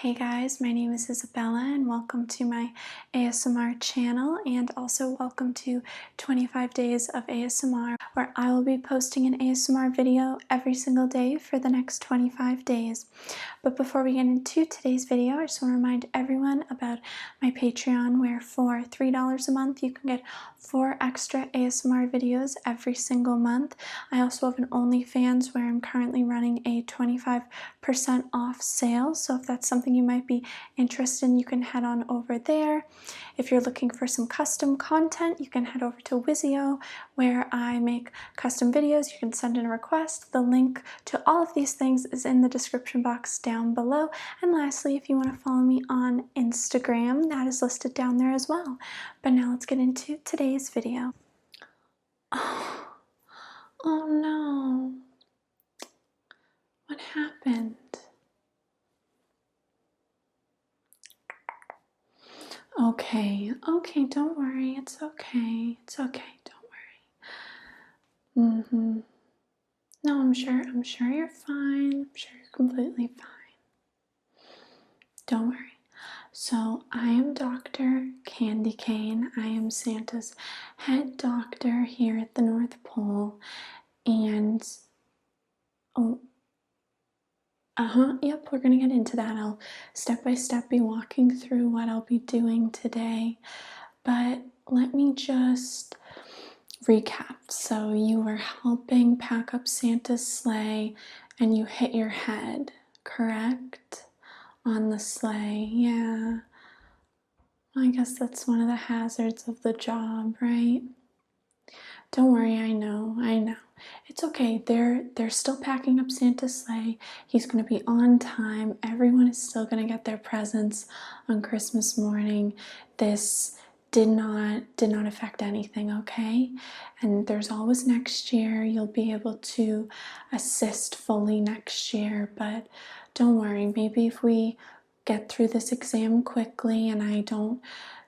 Hey guys, my name is Isabella and welcome to my ASMR channel, and also welcome to 25 Days of ASMR, where I will be posting an ASMR video every single day for the next 25 days. But before we get into today's video, I just want to remind everyone about my Patreon, where for $3 a month you can get 4 extra ASMR videos every single month. I also have an OnlyFans where I'm currently running a 25% off sale, so if that's something you might be interested in, you can head on over there. If you're looking for some custom content, you can head over to Vizio, where I make custom videos. You can send in a request. The link to all of these things is in the description box down below. And lastly, if you want to follow me on Instagram, that is listed down there as well. But now let's get into today's video. Oh no. What happened? Okay, don't worry. It's okay. It's okay. Don't worry. No, I'm sure you're fine. I'm sure you're completely fine. Don't worry. So, I am Dr. Candy Cane. I am Santa's head doctor here at the North Pole. And yep, we're gonna get into that. I'll step by step be walking through what I'll be doing today. But let me just recap. So you were helping pack up Santa's sleigh and you hit your head, correct? On the sleigh, yeah. I guess that's one of the hazards of the job, right? Don't worry, I know. It's okay. They're still packing up Santa's sleigh. He's gonna be on time. Everyone is still gonna get their presents on Christmas morning. This did not affect anything, okay? And there's always next year. You'll be able to assist fully next year, but don't worry. Maybe if we get through this exam quickly and I don't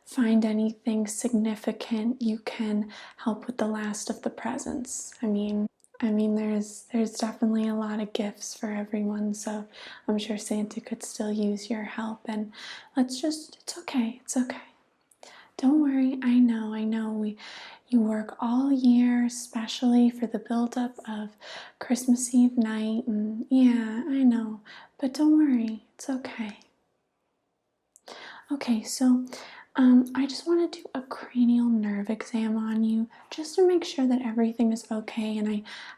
find anything significant, you can help with the last of the presents. I mean there's definitely a lot of gifts for everyone, so I'm sure Santa could still use your help. And it's okay. Don't worry. I know you work all year, especially for the buildup of Christmas Eve night, and yeah, I know, but don't worry, it's okay. Okay, so I just want to do a cranial nerve exam on you just to make sure that everything is okay and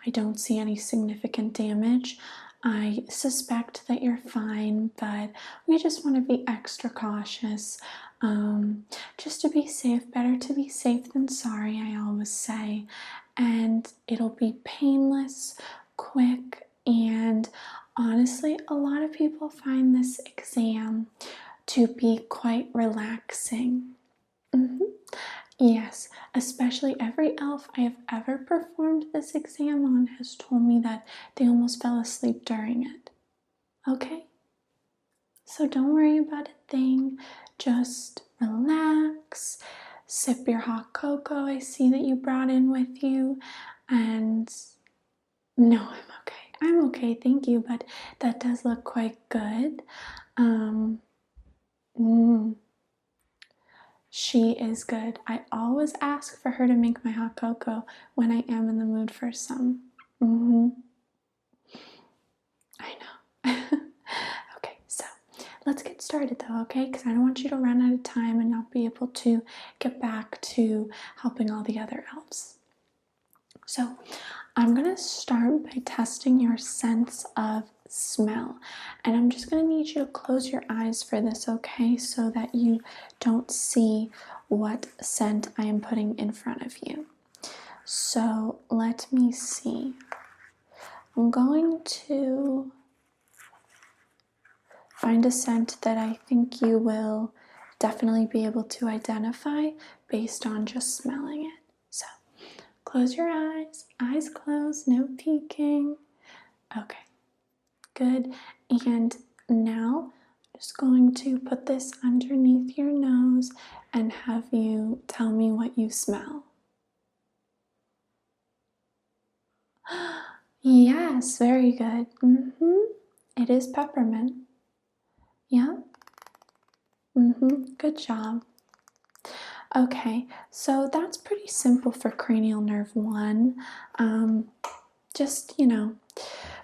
I don't see any significant damage. I suspect that you're fine, but we just want to be extra cautious. Just to be safe. Better to be safe than sorry, I always say. And it'll be painless, quick, and honestly, a lot of people find this exam to be quite relaxing. Yes, especially every elf I have ever performed this exam on has told me that they almost fell asleep during it. Okay? So don't worry about a thing. Just relax, sip your hot cocoa I see that you brought in with you, and no, I'm okay, thank you, but that does look quite good. She is good. I always ask for her to make my hot cocoa when I am in the mood for some. I know. Okay, so let's get started though, okay? Because I don't want you to run out of time and not be able to get back to helping all the other elves. So I'm going to start by testing your sense of smell. And I'm just going to need you to close your eyes for this, okay? So that you don't see what scent I am putting in front of you. So let me see. I'm going to find a scent that I think you will definitely be able to identify based on just smelling it. So close your eyes closed, no peeking. Okay, good. And now I'm just going to put this underneath your nose and have you tell me what you smell. Yes, very good. It is peppermint. Yeah? Good job. Okay, so that's pretty simple for cranial nerve 1. Just,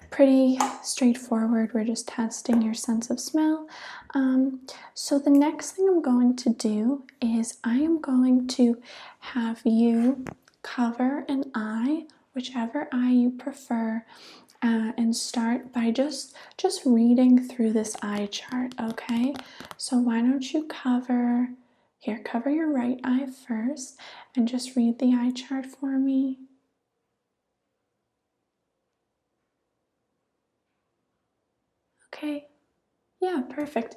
pretty straightforward. We're just testing your sense of smell. So the next thing I'm going to do is I am going to have you cover an eye, whichever eye you prefer, and start by just reading through this eye chart, okay? So why don't you cover your right eye first and just read the eye chart for me. Okay, yeah, perfect.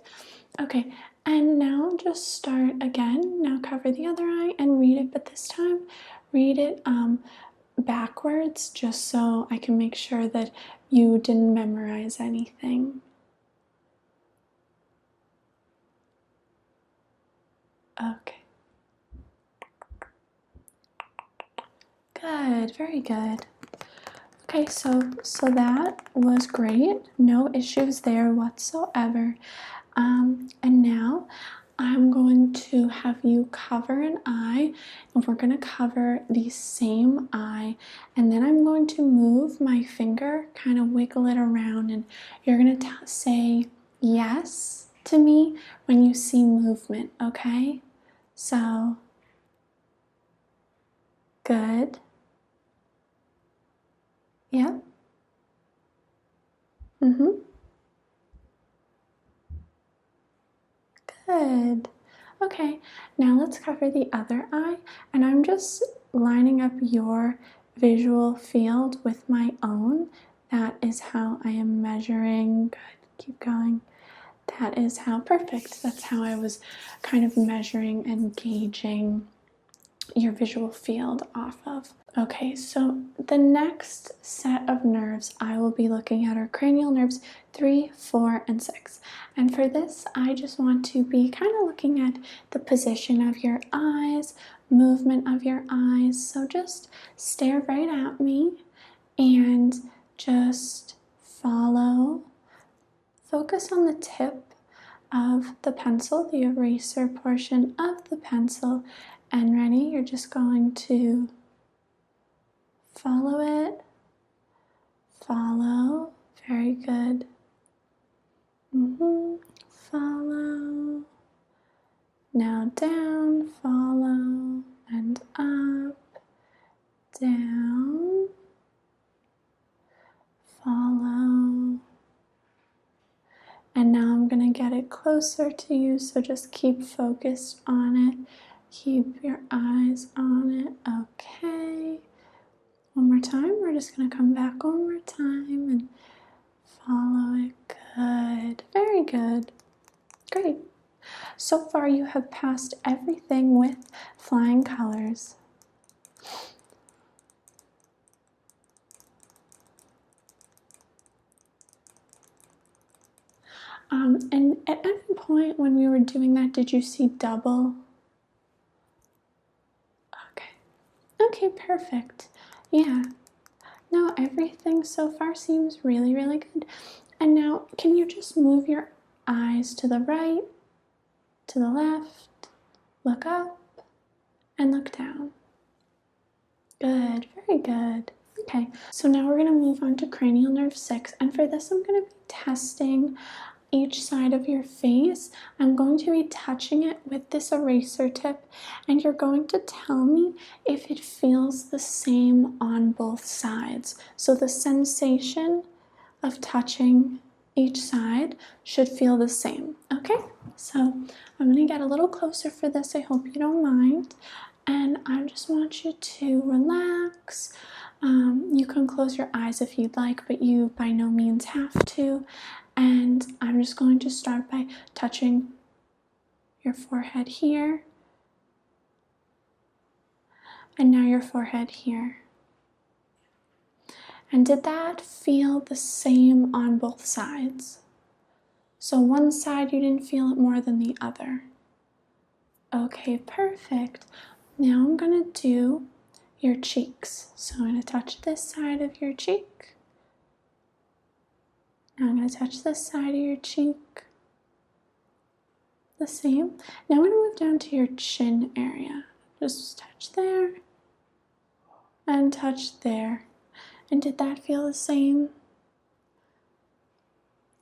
Okay, and now just start again. Now cover the other eye and read it, but this time read it backwards just so I can make sure that you didn't memorize anything. Okay. Good, very good. Okay, so that was great. No issues there whatsoever. And now I'm going to have you cover an eye, and we're going to cover the same eye, and then I'm going to move my finger, kind of wiggle it around, and you're going to say yes to me when you see movement, okay? So, good. Yep. Good. Okay, now let's cover the other eye, and I'm just lining up your visual field with my own. That is how I am measuring. Good, keep going. That is how, perfect. That's how I was kind of measuring and gauging your visual field off of. Okay, so the next set of nerves I will be looking at are cranial nerves 3, 4, and 6. And for this, I just want to be kind of looking at the position of your eyes, movement of your eyes. So just stare right at me and just follow. Focus on the tip of the pencil, the eraser portion of the pencil. And ready, you're just going to follow it, follow, very good. Follow, now down, follow, and up, down, follow. And now I'm going to get it closer to you, so just keep focused on it. Keep your eyes on it, okay. One more time, we're just going to come back one more time and follow it. Good, very good, great. So far you have passed everything with flying colors. And at any point when we were doing that, did you see double? Okay, okay, perfect. Yeah. No, everything so far seems really, really good. And now, can you just move your eyes to the right, to the left, look up, and look down? Good, very good. Okay, so now we're going to move on to cranial nerve 6. And for this, I'm going to be testing each side of your face. I'm going to be touching it with this eraser tip, and you're going to tell me if it feels the same on both sides. So the sensation of touching each side should feel the same, okay? So I'm going to get a little closer for this. I hope you don't mind. And I just want you to relax. You can close your eyes if you'd like, but you by no means have to. And I'm just going to start by touching your forehead here. And now your forehead here. And did that feel the same on both sides? So one side you didn't feel it more than the other. Okay, perfect. Now I'm going to do your cheeks. So I'm going to touch this side of your cheek. Now I'm going to touch this side of your cheek. The same. Now I'm going to move down to your chin area. Just touch there and touch there. And did that feel the same?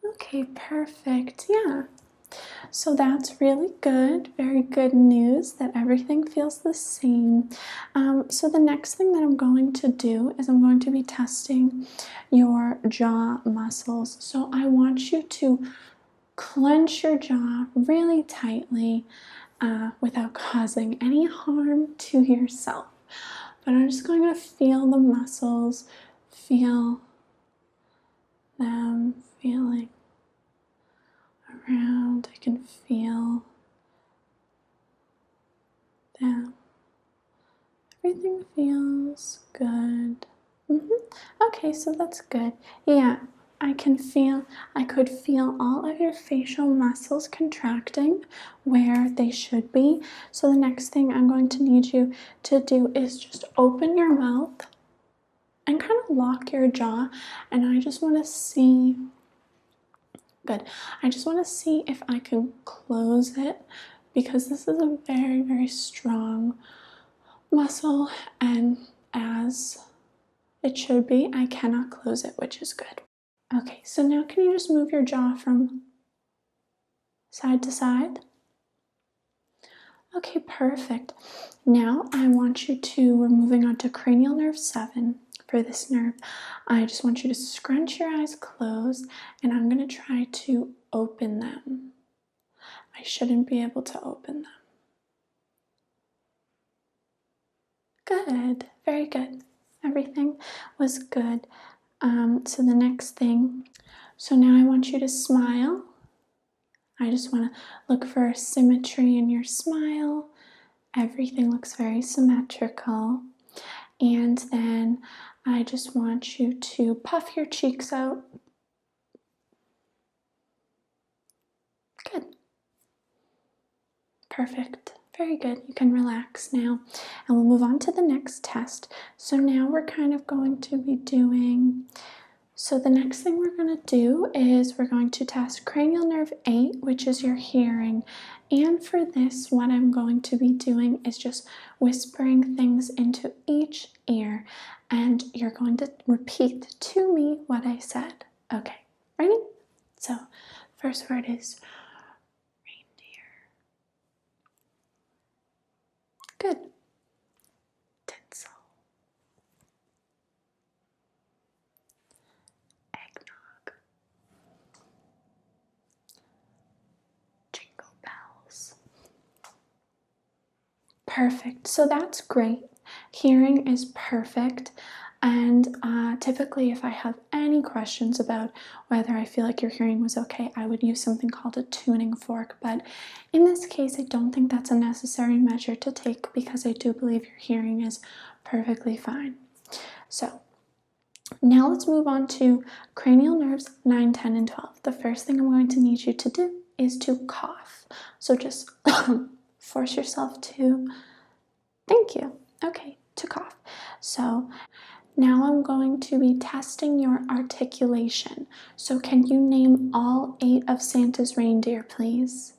Okay, perfect. Yeah. So that's really good. Very good news that everything feels the same. So the next thing that I'm going to do is I'm going to be testing your jaw muscles. So I want you to clench your jaw really tightly without causing any harm to yourself. But I'm just going to feel the muscles, feel them feeling around. I can feel them. Everything feels good. Okay, so that's good. Yeah, I could feel all of your facial muscles contracting where they should be. So the next thing I'm going to need you to do is just open your mouth and kind of lock your jaw. And I just want to see, good. I just want to see if I can close it because this is a very, very strong muscle, and as it should be, I cannot close it, which is good. Okay, so now can you just move your jaw from side to side? Okay, perfect. Now I want you to, we're moving on to cranial nerve 7 for this nerve. I just want you to scrunch your eyes closed and I'm going to try to open them. I shouldn't be able to open them. Good, very good. Everything was good. So the next thing, so now I want you to smile. I just want to look for symmetry in your smile. Everything looks very symmetrical. And then I just want you to puff your cheeks out. Good. Perfect. Very good. You can relax now. And we'll move on to the next test. So now we're kind of going to be doing, so the next thing we're going to do is we're going to test cranial nerve 8, which is your hearing. And for this, what I'm going to be doing is just whispering things into each ear. And you're going to repeat to me what I said. Okay, ready? So, first word is reindeer. Good. Tinsel. Eggnog. Jingle bells. Perfect. So that's great. Hearing is perfect. And typically if I have any questions about whether I feel like your hearing was okay, I would use something called a tuning fork. But in this case, I don't think that's a necessary measure to take because I do believe your hearing is perfectly fine. So now let's move on to cranial nerves 9, 10, and 12. The first thing I'm going to need you to do is to cough. So just force yourself to, thank you. Okay, to cough. So now I'm going to be testing your articulation. So can you name all 8 of Santa's reindeer, please?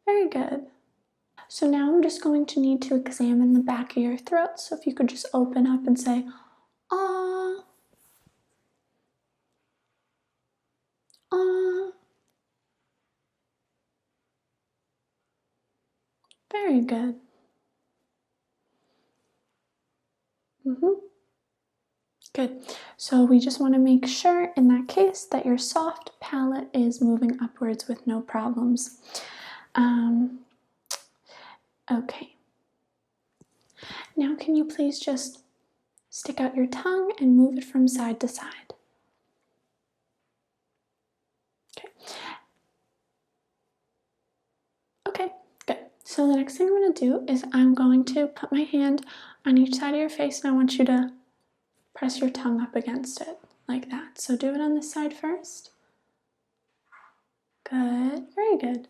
Very good. So now I'm just going to need to examine the back of your throat. So if you could just open up and say, ah, ah. Very good. Good. So we just want to make sure in that case that your soft palate is moving upwards with no problems. Okay. Now can you please just stick out your tongue and move it from side to side? Okay. Okay, good. So the next thing I'm going to do is I'm going to put my hand on each side of your face and I want you to press your tongue up against it like that. So do it on this side first. Good, very good.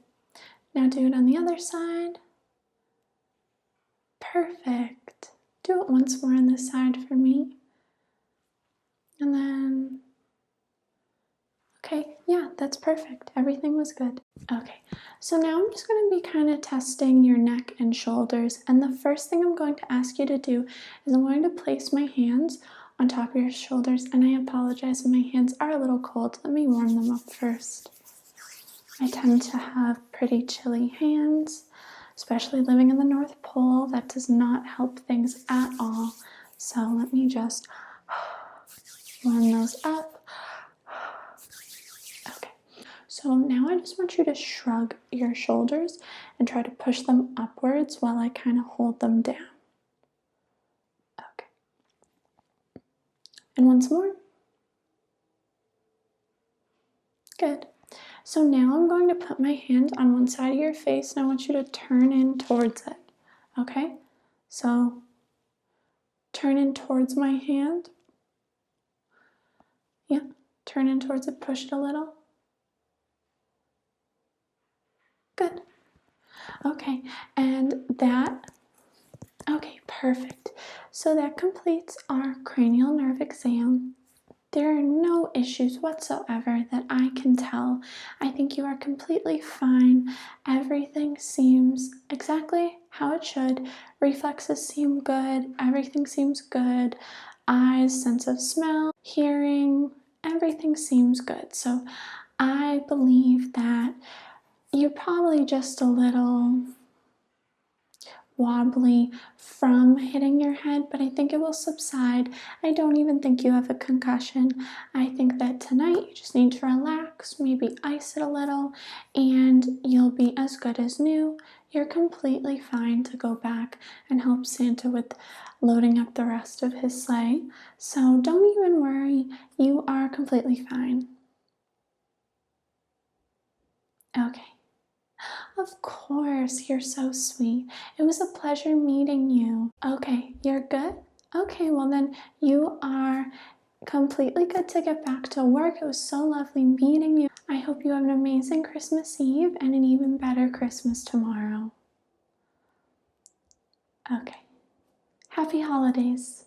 Now do it on the other side. Perfect. Do it once more on this side for me. And then, okay, yeah, that's perfect. Everything was good. Okay, so now I'm just going to be kind of testing your neck and shoulders. And the first thing I'm going to ask you to do is I'm going to place my hands on top of your shoulders. And I apologize, my hands are a little cold. Let me warm them up first. I tend to have pretty chilly hands, especially living in the North Pole. That does not help things at all. So let me just warm those up. Okay, so now I just want you to shrug your shoulders and try to push them upwards while I kind of hold them down. Okay. And once more. Good. So now I'm going to put my hand on one side of your face and I want you to turn in towards it. Okay? So turn in towards my hand. Yeah, turn in towards it, push it a little. Good. Okay, and okay, perfect. So that completes our cranial nerve exam. There are no issues whatsoever that I can tell. I think you are completely fine. Everything seems exactly how it should. Reflexes seem good. Everything seems good. Eyes, sense of smell, hearing, everything seems good. So I believe that you're probably just a little wobbly from hitting your head, but I think it will subside. I don't even think you have a concussion. I think that tonight you just need to relax, maybe ice it a little, and you'll be as good as new. You're completely fine to go back and help Santa with loading up the rest of his sleigh. So don't even worry, you are completely fine. Okay. Of course, you're so sweet. It was a pleasure meeting you. Okay, you're good? Okay, well then you are completely good to get back to work. It was so lovely meeting you. I hope you have an amazing Christmas Eve and an even better Christmas tomorrow. Okay, happy holidays.